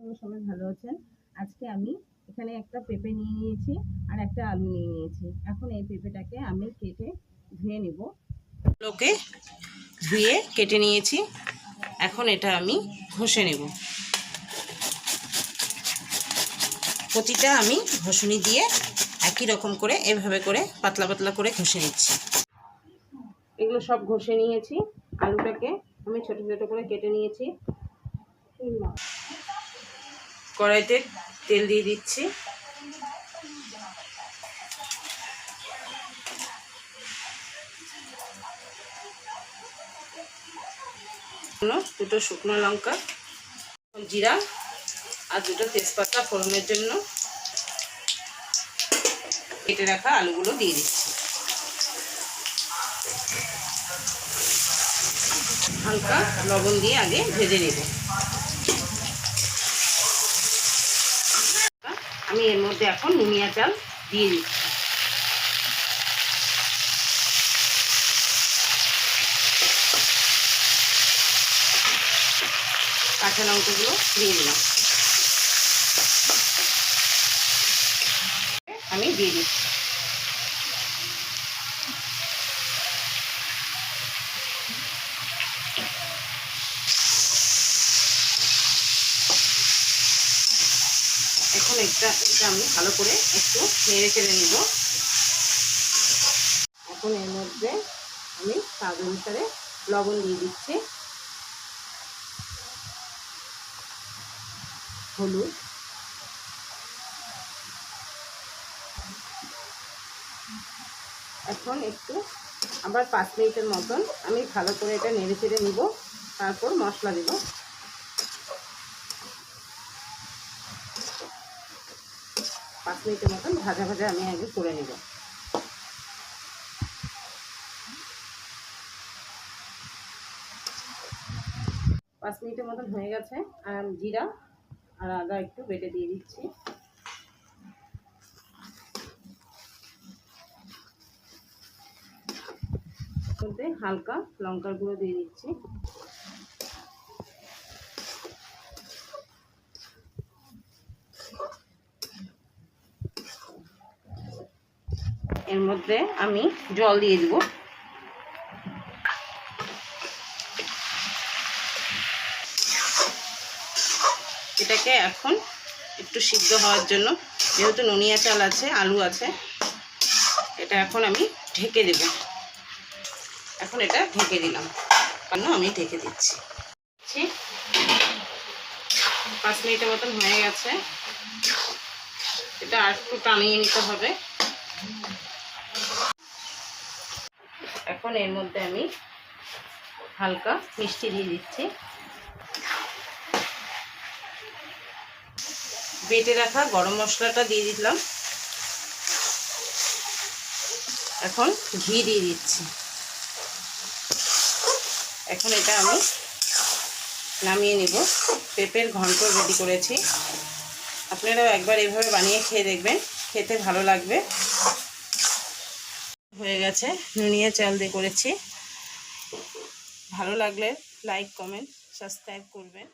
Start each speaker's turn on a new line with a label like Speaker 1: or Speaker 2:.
Speaker 1: আপনারা সবাই ভালো আছেন। আজকে আমি এখানে একটা পেঁপে নিয়ে নিয়েছি আর একটা আলু নিয়ে নিয়েছি। এখন এই পেঁপেটাকে আমি কেটে ধুয়ে নেব।
Speaker 2: লোকে ধুয়ে কেটে নিয়েছি। এখন এটা আমি ঘষে নেব। প্রতিটা আমি ঘষুনি দিয়ে একই রকম করে এভাবে করে পাতলা পাতলা করে ঘষে নিচ্ছি।
Speaker 1: এগুলো সব ঘষে নিয়েছি। আলুটাকে আমি ছোট ছোট করে কেটে নিয়েছি।
Speaker 2: কড়াইতে তেল দিয়ে দিচ্ছি। দুটো শুকনো লঙ্কা, জিরা আর দুটো তেজপাতা ফোড়নের জন্য কেটে রাখা আলুগুলো দিয়ে দিচ্ছি। হালকা লবণ দিয়ে আগে ভেজে নেব। আমি এর মধ্যে এখন নুনিয়া চাল দিয়ে দিচ্ছি। কাঁচা লঙ্কাগুলো দিয়ে দিলাম। আমি দিয়ে দিচ্ছি। এখন এটা আমি ভালো করে একটু নেড়ে চেড়ে নেব। এখন এর মধ্যে আমি স্বাদ অনুসারে লবণ দিয়ে দিচ্ছি, হলুদ, এখন একটু আবার 5 মিনিটের মতন আমি ভালো করে এটা নেড়ে চেড়ে নিব। তারপর মশলা দেব। 5 মিনিটের মতন ভাজা ভাজা আমি আগে করে নেব। পাঁচ মিনিটের মতন হয়ে গেছে। আর জিরা আর আদা একটু বেটে দিয়ে দিচ্ছি। মধ্যে হালকা লঙ্কার গুঁড়ো দিয়ে দিচ্ছি। এর মধ্যে আমি জল দিয়ে দিব। এটাকে এখন একটু সিদ্ধ হওয়ার জন্য, যেহেতু নুনিয়া চাল আছে, আলু আছে, এটা এখন আমি ঢেকে দেব। এখন এটা ঢেকে দিলাম। কেন আমি ঢেকে দিচ্ছি। 5 মিনিটের মতন হয়ে গেছে। এটা আর একটু টানিয়ে নিতে হবে। এখন এর মধ্যে আমি হালকা মিষ্টি দিয়ে দিচ্ছি। বেটে রাখা গরম মশলাটা দিয়ে দিলাম। এখন ঘি দিয়ে দিচ্ছি। এখন এটা আমি নামিয়ে নিব। পেঁপের ঘন্ট রেডি করেছি। আপনারাও একবার এভাবে বানিয়ে খেয়ে দেখবেন, খেতে ভালো লাগবে। হয়ে গেছে, নুনিয়া চাল দিয়ে করেছি। ভালো লাগলে লাইক, কমেন্ট, সাবস্ক্রাইব করবেন।